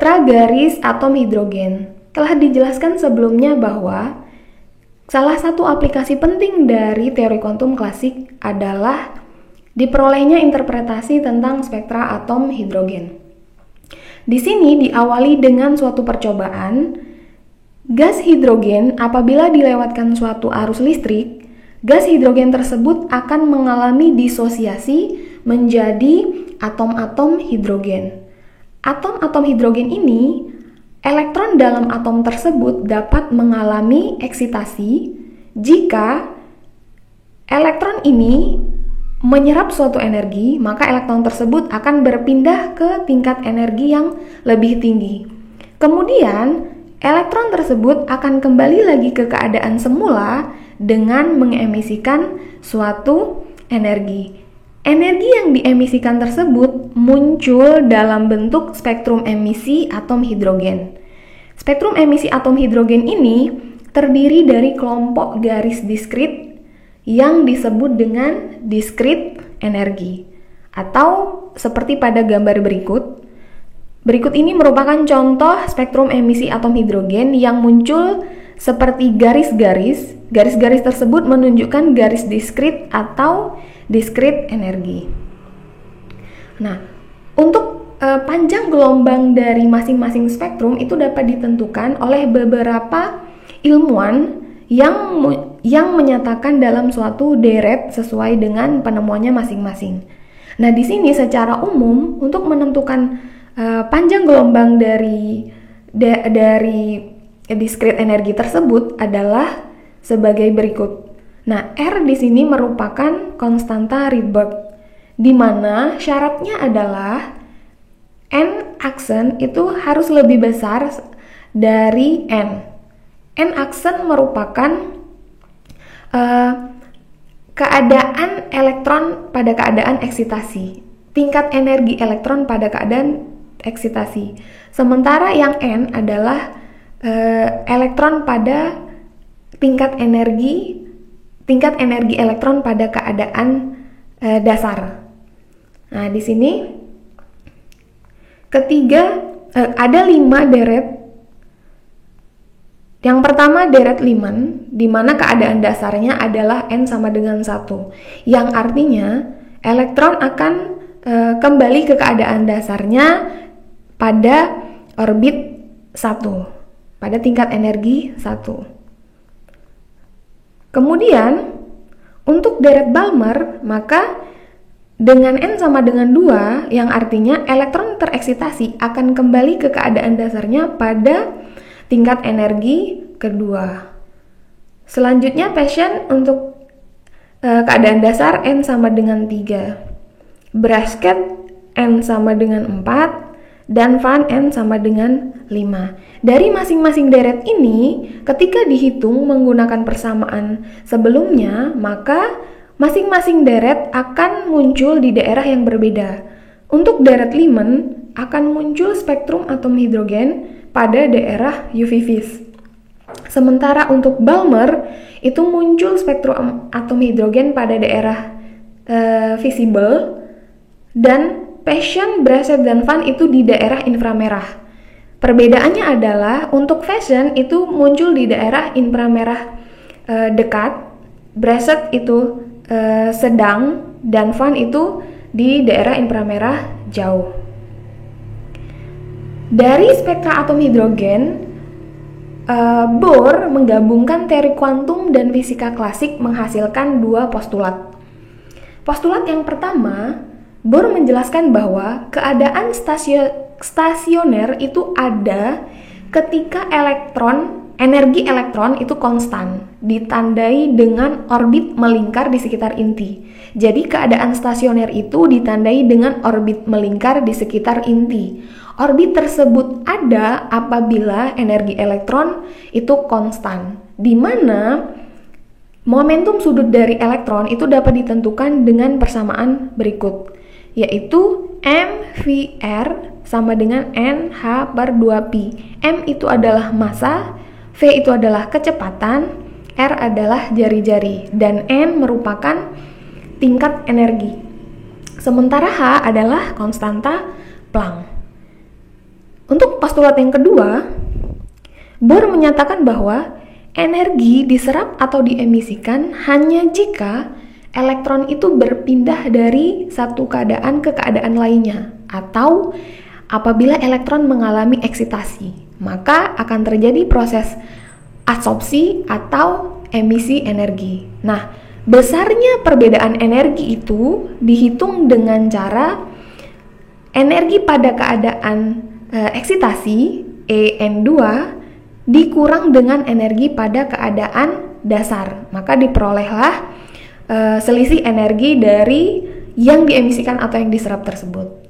garis atom hidrogen. Telah dijelaskan sebelumnya bahwa salah satu aplikasi penting dari teori kuantum klasik adalah diperolehnya interpretasi tentang spektra atom hidrogen. Di sini diawali dengan suatu percobaan. Gas hidrogen apabila dilewatkan suatu arus listrik, gas hidrogen tersebut akan mengalami disosiasi menjadi atom-atom hidrogen. Atom-atom hidrogen ini, elektron dalam atom tersebut dapat mengalami eksitasi jika elektron ini menyerap suatu energi, maka elektron tersebut akan berpindah ke tingkat energi yang lebih tinggi. Kemudian, elektron tersebut akan kembali lagi ke keadaan semula dengan mengemisikan suatu energi. Energi yang diemisikan tersebut muncul dalam bentuk spektrum emisi atom hidrogen. Spektrum emisi atom hidrogen ini terdiri dari kelompok garis diskrit yang disebut dengan diskrit energi. Atau seperti pada gambar berikut. Berikut ini merupakan contoh spektrum emisi atom hidrogen yang muncul seperti garis-garis. Garis-garis tersebut menunjukkan garis diskrit atau diskrit energi. Nah, untuk panjang gelombang dari masing-masing spektrum itu dapat ditentukan oleh beberapa ilmuwan yang menyatakan dalam suatu deret sesuai dengan penemuannya masing-masing. Nah, di sini secara umum untuk menentukan panjang gelombang dari diskrit energi tersebut adalah sebagai berikut. Nah, R di sini merupakan konstanta Rydberg, di mana syaratnya adalah N aksen itu harus lebih besar dari N. N aksen merupakan keadaan elektron pada keadaan eksitasi, tingkat energi elektron pada keadaan eksitasi. Sementara yang N adalah elektron pada tingkat energi elektron pada keadaan dasar. Nah, di sini ada 5 deret. Yang pertama deret Lyman, di mana keadaan dasarnya adalah N sama dengan 1, yang artinya elektron akan kembali ke keadaan dasarnya pada orbit 1, pada tingkat energi 1. Kemudian, untuk deret Balmer, maka dengan N sama dengan 2, yang artinya elektron tereksitasi akan kembali ke keadaan dasarnya pada tingkat energi kedua. Selanjutnya Paschen untuk keadaan dasar N sama dengan 3. Brasket N sama dengan 4. Dan Van N sama dengan 5. Dari masing-masing deret ini, ketika dihitung menggunakan persamaan sebelumnya, maka masing-masing deret akan muncul di daerah yang berbeda. Untuk deret Lyman akan muncul spektrum atom hidrogen pada daerah UV vis. Sementara untuk Balmer itu muncul spektrum atom hidrogen pada daerah visible, dan Paschen, Brasset, dan Van itu di daerah inframerah. Perbedaannya adalah untuk Paschen itu muncul di daerah inframerah dekat, Brasset itu sedang, dan Van itu di daerah inframerah jauh. Dari spektra atom hidrogen, Bohr menggabungkan teori kuantum dan fisika klasik menghasilkan 2 postulat. Postulat yang pertama, Bohr menjelaskan bahwa keadaan stasioner itu ada ketika energi elektron itu konstan, ditandai dengan orbit melingkar di sekitar inti. Jadi keadaan stasioner itu ditandai dengan orbit melingkar di sekitar inti. Orbit tersebut ada apabila energi elektron itu konstan, di mana momentum sudut dari elektron itu dapat ditentukan dengan persamaan berikut, yaitu mvr sama dengan nh/2pi. M itu adalah massa, v itu adalah kecepatan, r adalah jari-jari, dan n merupakan tingkat energi. Sementara h adalah konstanta Planck. Untuk postulat yang kedua, Bohr menyatakan bahwa energi diserap atau diemisikan hanya jika elektron itu berpindah dari satu keadaan ke keadaan lainnya, atau apabila elektron mengalami eksitasi, maka akan terjadi proses absorpsi atau emisi energi. Nah, besarnya perbedaan energi itu dihitung dengan cara energi pada keadaan eksitasi En2 dikurang dengan energi pada keadaan dasar, maka diperolehlah selisih energi dari yang diemisikan atau yang diserap tersebut.